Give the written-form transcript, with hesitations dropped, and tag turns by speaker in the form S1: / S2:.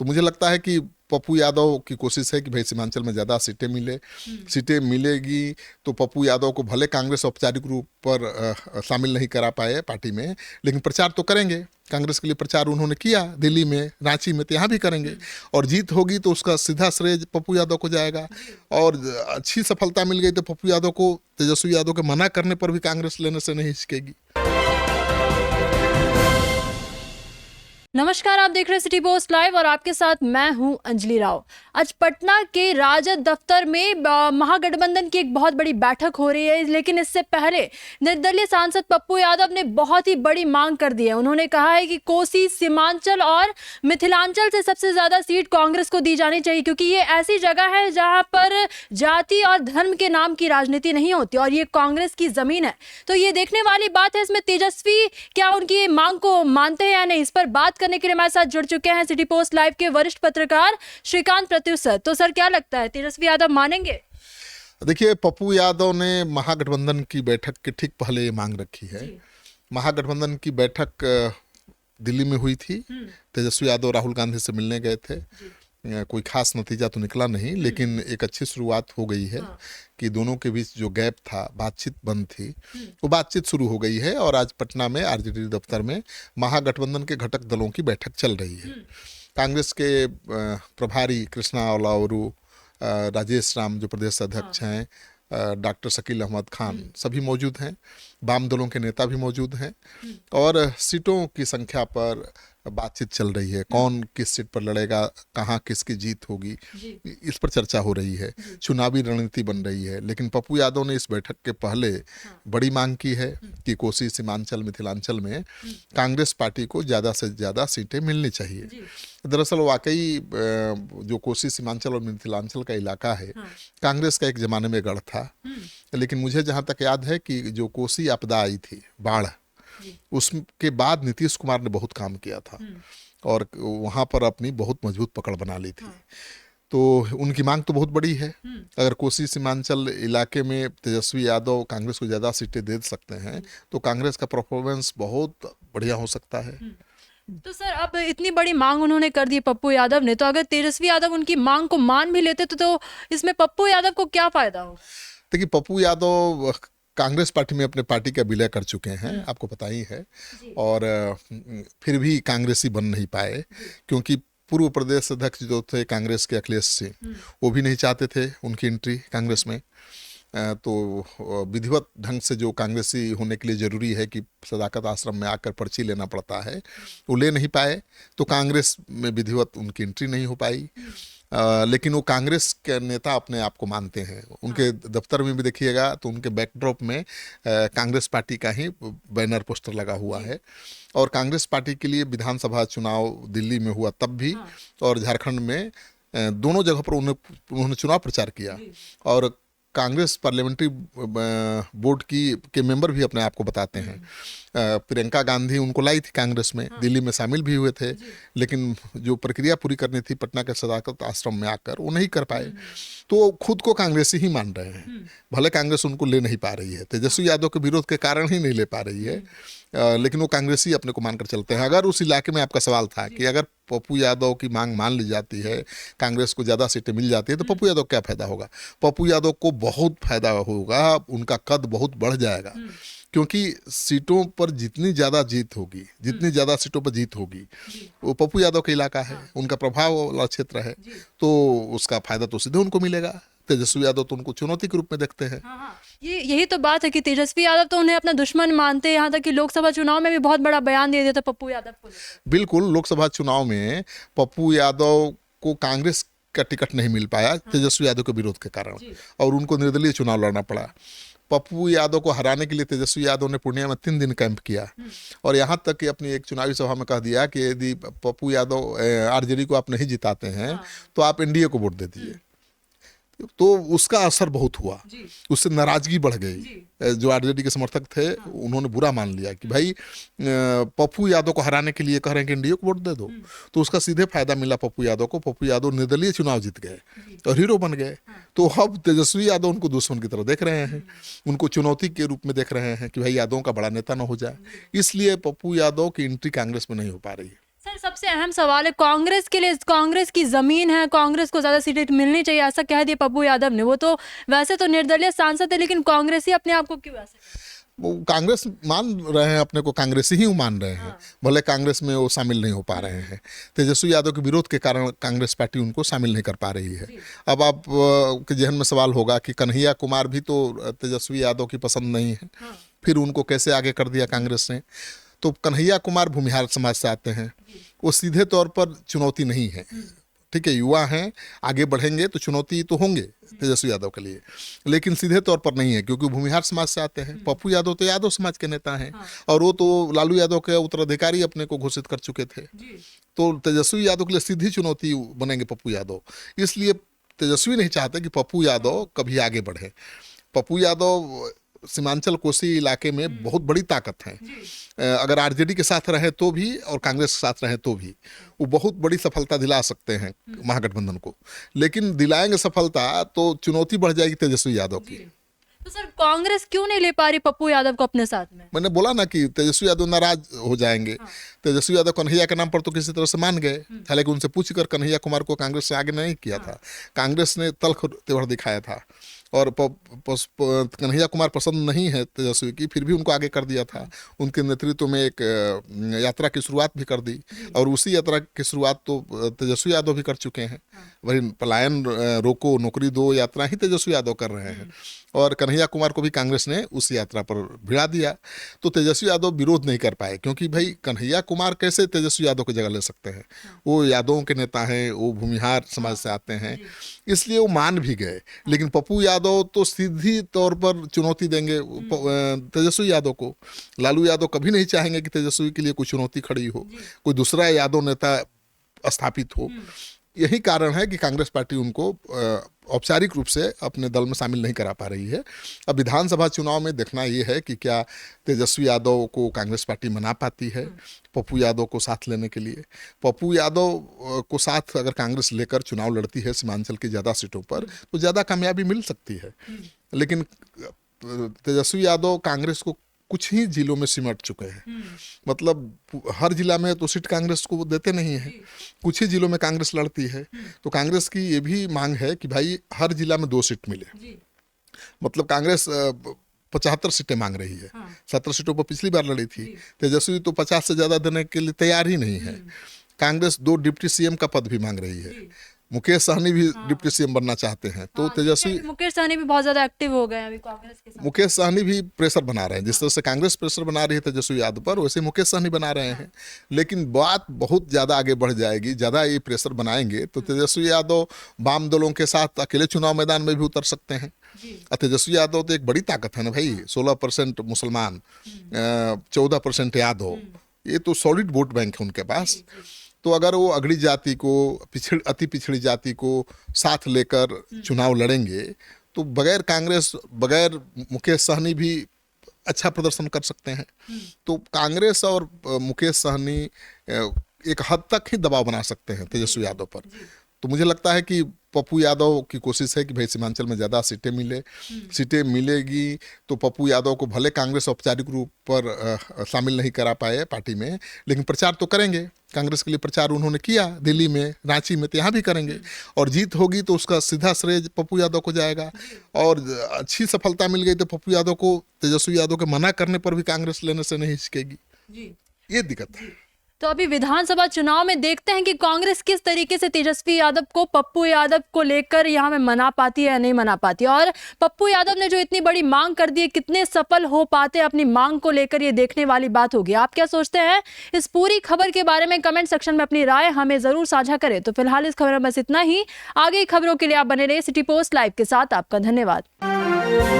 S1: तो मुझे लगता है कि पप्पू यादव की कोशिश है कि भाई सीमांचल में ज़्यादा सीटें मिले। सीटें मिलेगी तो पप्पू यादव को भले कांग्रेस औपचारिक रूप पर शामिल नहीं करा पाए पार्टी में, लेकिन प्रचार तो करेंगे। कांग्रेस के लिए प्रचार उन्होंने किया दिल्ली में, रांची में, तो यहाँ भी करेंगे। और जीत होगी तो उसका सीधा श्रेय पप्पू यादव को जाएगा। और अच्छी सफलता मिल गई तो पप्पू यादव को, तेजस्वी यादव के मना करने पर भी कांग्रेस लेने से नहीं हिचकेगी।
S2: नमस्कार, आप देख रहे हैं सिटी पोस्ट लाइव और आपके साथ मैं हूं अंजलि राव। आज पटना के राजद दफ्तर में महागठबंधन की एक बहुत बड़ी बैठक हो रही है, लेकिन इससे पहले निर्दलीय सांसद पप्पू यादव ने बहुत ही बड़ी मांग कर दी है। उन्होंने कहा है कि कोसी, सीमांचल और मिथिलांचल से सबसे ज्यादा सीट कांग्रेस को दी जानी चाहिए, क्योंकि ये ऐसी जगह है जहां पर जाति और धर्म के नाम की राजनीति नहीं होती और ये कांग्रेस की जमीन है। तो ये देखने वाली बात है इसमें तेजस्वी क्या उनकी मांग को मानते हैं या नहीं। इस पर बात करने के लिए हमारे साथ जुड़ चुके हैं सिटी पोस्ट लाइव के वरिष्ठ पत्रकार श्रीकांत प्रत्युष सर। तो सर, क्या लगता है तेजस्वी यादव मानेंगे?
S1: देखिए, पप्पू यादव ने महागठबंधन की बैठक के ठीक पहले ये मांग रखी है। महागठबंधन की बैठक दिल्ली में हुई थी। तेजस्वी यादव राहुल गांधी से मिलने गए थे। कोई खास नतीजा तो निकला नहीं, लेकिन एक अच्छी शुरुआत हो गई है कि दोनों के बीच जो गैप था, बातचीत बंद थी, वो बातचीत शुरू हो गई है। और आज पटना में आरजेडी दफ्तर में महागठबंधन के घटक दलों की बैठक चल रही है। कांग्रेस के प्रभारी कृष्णा ओलावरू, राजेश राम जो प्रदेश अध्यक्ष हैं, डॉक्टर शकील अहमद खान सभी मौजूद हैं। वाम दलों के नेता भी मौजूद हैं और सीटों की संख्या पर बातचीत चल रही है। कौन किस सीट पर लड़ेगा, कहाँ किसकी जीत होगी, इस पर चर्चा हो रही है। चुनावी रणनीति बन रही है। लेकिन पप्पू यादव ने इस बैठक के पहले बड़ी मांग की है कि कोसी, सीमांचल, मिथिलांचल में कांग्रेस पार्टी को ज़्यादा से ज़्यादा सीटें मिलनी चाहिए। दरअसल वाकई जो कोसी, सीमांचल और मिथिलांचल का इलाका है, कांग्रेस का एक ज़माने में गढ़ था। लेकिन मुझे जहाँ तक याद है कि जो कोसी आपदा आई थी, बाढ़, उसके बाद नीतीश कुमार ने बहुत काम किया था और वहाँ पर अपनी बहुत मजबूत पकड़ बना ली थी। तो उनकी मांग तो बहुत बड़ी है। अगर कोसी सीमांचल इलाके में तेजस्वी यादव कांग्रेस को ज़्यादा सीटें दे सकते हैं तो कांग्रेस का परफॉर्मेंस बहुत बढ़िया हो सकता है।
S2: तो सर, अब इतनी बड़ी मांग उन्होंने कर दी पप्पू यादव ने, तो अगर तेजस्वी यादव उनकी मांग को मान भी लेते तो इसमें पप्पू यादव को क्या फायदा हो?
S1: देखिए, पप्पू यादव कांग्रेस पार्टी में अपने पार्टी का विलय कर चुके हैं, आपको पता ही है। और फिर भी कांग्रेसी बन नहीं पाए, क्योंकि पूर्व प्रदेश अध्यक्ष जो थे कांग्रेस के, अखिलेश सिंह, वो भी नहीं चाहते थे उनकी एंट्री कांग्रेस में। तो विधिवत ढंग से जो कांग्रेसी होने के लिए ज़रूरी है कि सदाकत आश्रम में आकर पर्ची लेना पड़ता है, वो ले नहीं पाए, तो कांग्रेस में विधिवत उनकी एंट्री नहीं हो पाई। लेकिन वो कांग्रेस के नेता अपने आप को मानते हैं। उनके दफ्तर में भी देखिएगा तो उनके बैकड्रॉप में कांग्रेस पार्टी का ही बैनर पोस्टर लगा हुआ है। और कांग्रेस पार्टी के लिए विधानसभा चुनाव दिल्ली में हुआ तब भी और झारखंड में, दोनों जगह पर उन्होंने चुनाव प्रचार किया। और कांग्रेस पार्लियामेंट्री बोर्ड के मेंबर भी अपने आप को बताते हैं। प्रियंका गांधी उनको लाई थी कांग्रेस में, दिल्ली में शामिल भी हुए थे, लेकिन जो प्रक्रिया पूरी करनी थी पटना के सदाकत आश्रम में आकर, वो नहीं कर पाए। तो खुद को कांग्रेसी ही मान रहे हैं, भले कांग्रेस उनको ले नहीं पा रही है, तेजस्वी यादव के विरोध के कारण ही नहीं ले पा रही है। लेकिन वो कांग्रेसी अपने को मानकर चलते हैं। अगर उस इलाके में आपका सवाल था कि अगर पप्पू यादव की मांग मान ली जाती है, कांग्रेस को ज़्यादा सीटें मिल जाती है, तो पप्पू यादव क्या फ़ायदा होगा? पप्पू यादव को बहुत फायदा होगा, उनका कद बहुत बढ़ जाएगा। क्योंकि सीटों पर जितनी ज़्यादा जीत होगी, जितनी ज़्यादा सीटों पर जीत होगी, वो पप्पू यादव का इलाका है, उनका प्रभाव वाला क्षेत्र है, तो उसका फायदा तो सीधे उनको मिलेगा। तेजस्वी यादव तो उनको चुनौती के रूप में देखते हैं।
S2: यही तो बात है कि तेजस्वी यादव तो उन्हें अपना दुश्मन मानते हैं। यहाँ तक कि लोकसभा चुनाव में भी बहुत बड़ा बयान दे दिया था पप्पू यादव को। बिल्कुल,
S1: लोकसभा चुनाव में पप्पू यादव को कांग्रेस का टिकट नहीं मिल पाया तेजस्वी यादव के विरोध के कारण, और उनको निर्दलीय चुनाव लड़ना पड़ा। पप्पू यादव को हराने के लिए तेजस्वी यादव ने पूर्णिया में 3 दिन कैंप किया और यहाँ तक कि अपनी एक चुनावी सभा में कह दिया कि यदि पप्पू यादव आरजेडी को आप नहीं जिताते हैं तो आप एनडीए को वोट दे दीजिए। तो उसका असर बहुत हुआ, उससे नाराजगी बढ़ गई। जो आरजेडी के समर्थक थे उन्होंने बुरा मान लिया कि भाई पप्पू यादव को हराने के लिए कह रहे हैं कि एनडीए को वोट दे दो। तो उसका सीधे फायदा मिला पप्पू यादव को। पप्पू यादव निर्दलीय चुनाव जीत गए और हीरो बन गए। तो अब तेजस्वी यादव उनको दुश्मन की तरह देख रहे हैं, उनको चुनौती के रूप में देख रहे हैं कि भाई यादव का बड़ा नेता न हो जाए। इसलिए पप्पू यादव की एंट्री कांग्रेस में नहीं हो पा रही है।
S2: सर, सबसे अहम सवाल है कांग्रेस के लिए, कांग्रेस की जमीन है, कांग्रेस को ज्यादा सीटें मिलनी चाहिए, ऐसा कह दिया पप्पू यादव ने। वो तो वैसे तो निर्दलीय सांसद है, लेकिन कांग्रेसी अपने आप को क्यों ऐसे?
S1: वो कांग्रेस मान रहे हैं अपने को, कांग्रेसी ही मान रहे हैं, भले कांग्रेस में वो शामिल नहीं हो पा रहे हैं। तेजस्वी यादव के विरोध के कारण कांग्रेस पार्टी उनको शामिल नहीं कर पा रही है। अब आप के जहन में सवाल होगा कि कन्हैया कुमार भी तो तेजस्वी यादव की पसंद नहीं है, फिर उनको कैसे आगे कर दिया कांग्रेस ने? तो कन्हैया कुमार भूमिहार समाज से आते हैं, वो सीधे तौर पर चुनौती नहीं है। ठीक है, युवा हैं, आगे बढ़ेंगे तो चुनौती तो होंगे तेजस्वी यादव के लिए, लेकिन सीधे तौर पर नहीं है, क्योंकि भूमिहार समाज से आते हैं। पप्पू यादव तो यादव समाज के नेता हैं, और वो तो लालू यादव के उत्तराधिकारी अपने को घोषित कर चुके थे। तो तेजस्वी यादव के लिए सीधी चुनौती बनेंगे पप्पू यादव। इसलिए तेजस्वी नहीं चाहते कि पप्पू यादव कभी आगे बढ़े। पप्पू यादव सीमांचल कोसी इलाके में बहुत बड़ी ताकत है। अगर आरजेडी के साथ रहे तो भी और कांग्रेस के साथ रहे तो भी वो बहुत बड़ी सफलता दिला सकते हैं महागठबंधन को, लेकिन दिलाएंगे सफलता तो चुनौती बढ़ जाएगी तेजस्वी यादव की।
S2: तो सर कांग्रेस क्यों नहीं ले पा रही पप्पू यादव को अपने साथ में?
S1: मैंने बोला ना कि तेजस्वी यादव नाराज हो जाएंगे। तेजस्वी यादव कन्हैया के नाम पर तो किसी तरह से मान गए, हालांकि उनसे पूछकर कन्हैया कुमार को कांग्रेस से आगे नहीं किया था। कांग्रेस ने तल्ख तेवर दिखाया था, और कन्हैया कुमार पसंद नहीं है तेजस्वी की, फिर भी उनको आगे कर दिया था। उनके नेतृत्व में एक यात्रा की शुरुआत भी कर दी, और उसी यात्रा की शुरुआत तो तेजस्वी यादव भी कर चुके हैं। वही पलायन रोको नौकरी दो यात्रा ही तेजस्वी यादव कर रहे हैं, और कन्हैया कुमार को भी कांग्रेस ने उस यात्रा पर भिड़ा दिया। तो तेजस्वी यादव विरोध नहीं कर पाए, क्योंकि भाई कन्हैया कुमार कैसे तेजस्वी यादव की जगह ले सकते हैं? वो यादवों के नेता हैं, वो भूमिहार समाज से आते हैं, इसलिए वो मान भी गए। लेकिन पप्पू यादव तो सीधी तौर पर चुनौती देंगे तेजस्वी यादव को। लालू यादव कभी नहीं चाहेंगे कि तेजस्वी के लिए कोई चुनौती खड़ी हो, कोई दूसरा यादव नेता स्थापित हो। यही कारण है कि कांग्रेस पार्टी उनको औपचारिक रूप से अपने दल में शामिल नहीं करा पा रही है। अब विधानसभा चुनाव में देखना ये है कि क्या तेजस्वी यादव को कांग्रेस पार्टी मना पाती है पप्पू यादव को साथ लेने के लिए। पप्पू यादव को साथ अगर कांग्रेस लेकर चुनाव लड़ती है सीमांचल की ज़्यादा सीटों पर, तो ज़्यादा कामयाबी मिल सकती है। लेकिन तेजस्वी यादव कांग्रेस को कुछ ही जिलों में सिमट चुके हैं, मतलब हर जिला में तो सीट कांग्रेस को देते नहीं है, कुछ ही जिलों में कांग्रेस लड़ती है। तो कांग्रेस की ये भी मांग है कि भाई हर जिला में 2 सीट मिले। मतलब कांग्रेस 75 सीटें मांग रही है, 70 सीटों पर पिछली बार लड़ी थी। तेजस्वी तो 50 से ज़्यादा देने के लिए तैयार ही नहीं है। कांग्रेस 2 डिप्टी सीएम का पद भी मांग रही है। मुकेश सहनी भी डिप्टी सीएम बनना चाहते हैं। तो तेजस्वी,
S2: मुकेश सहनी भी बहुत ज्यादा एक्टिव हो गए हैं अभी कांग्रेस के साथ।
S1: मुकेश सहनी भी प्रेशर बना रहे हैं, जिस तरह से कांग्रेस प्रेशर बना रही है तेजस्वी यादव पर, वैसे मुकेश सहनी बना रहे हैं। लेकिन बात बहुत ज़्यादा आगे बढ़ जाएगी, ज़्यादा ये प्रेशर बनाएंगे तो तेजस्वी यादव वाम दलों के साथ अकेले चुनाव मैदान में भी उतर सकते हैं। तेजस्वी यादव तो एक बड़ी ताकत है ना भाई, 16% मुसलमान, 14% यादव, ये तो सॉलिड वोट बैंक है उनके पास। तो अगर वो अगड़ी जाति को, अति पिछड़ी जाति को साथ लेकर चुनाव लड़ेंगे तो बगैर कांग्रेस, बगैर मुकेश सहनी भी अच्छा प्रदर्शन कर सकते हैं। तो कांग्रेस और मुकेश सहनी एक हद तक ही दबाव बना सकते हैं तेजस्वी यादव पर। तो मुझे लगता है कि पप्पू यादव की कोशिश है कि भाई सीमांचल में ज़्यादा सीटें मिले। सीटें मिलेगी तो पप्पू यादव को भले कांग्रेस औपचारिक रूप पर शामिल नहीं करा पाए पार्टी में, लेकिन प्रचार तो करेंगे। कांग्रेस के लिए प्रचार उन्होंने किया दिल्ली में, रांची में, तो यहाँ भी करेंगे। और जीत होगी तो उसका सीधा श्रेय पप्पू यादव को जाएगा। और अच्छी सफलता मिल गई तो पप्पू यादव को तेजस्वी यादव के मना करने पर भी कांग्रेस लेने से नहीं हिचकेगी। ये दिक्कत है।
S2: तो अभी विधानसभा चुनाव में देखते हैं कि कांग्रेस किस तरीके से तेजस्वी यादव को, पप्पू यादव को लेकर यहाँ में मना पाती है या नहीं मना पाती है। और पप्पू यादव ने जो इतनी बड़ी मांग कर दी है, कितने सफल हो पाते हैं अपनी मांग को लेकर, ये देखने वाली बात होगी। आप क्या सोचते हैं इस पूरी खबर के बारे में? कमेंट सेक्शन में अपनी राय हमें जरूर साझा करें। तो फिलहाल इस खबर में बस इतना ही। आगे खबरों के लिए आप बने रहिए सिटी पोस्ट लाइव के साथ। आपका धन्यवाद।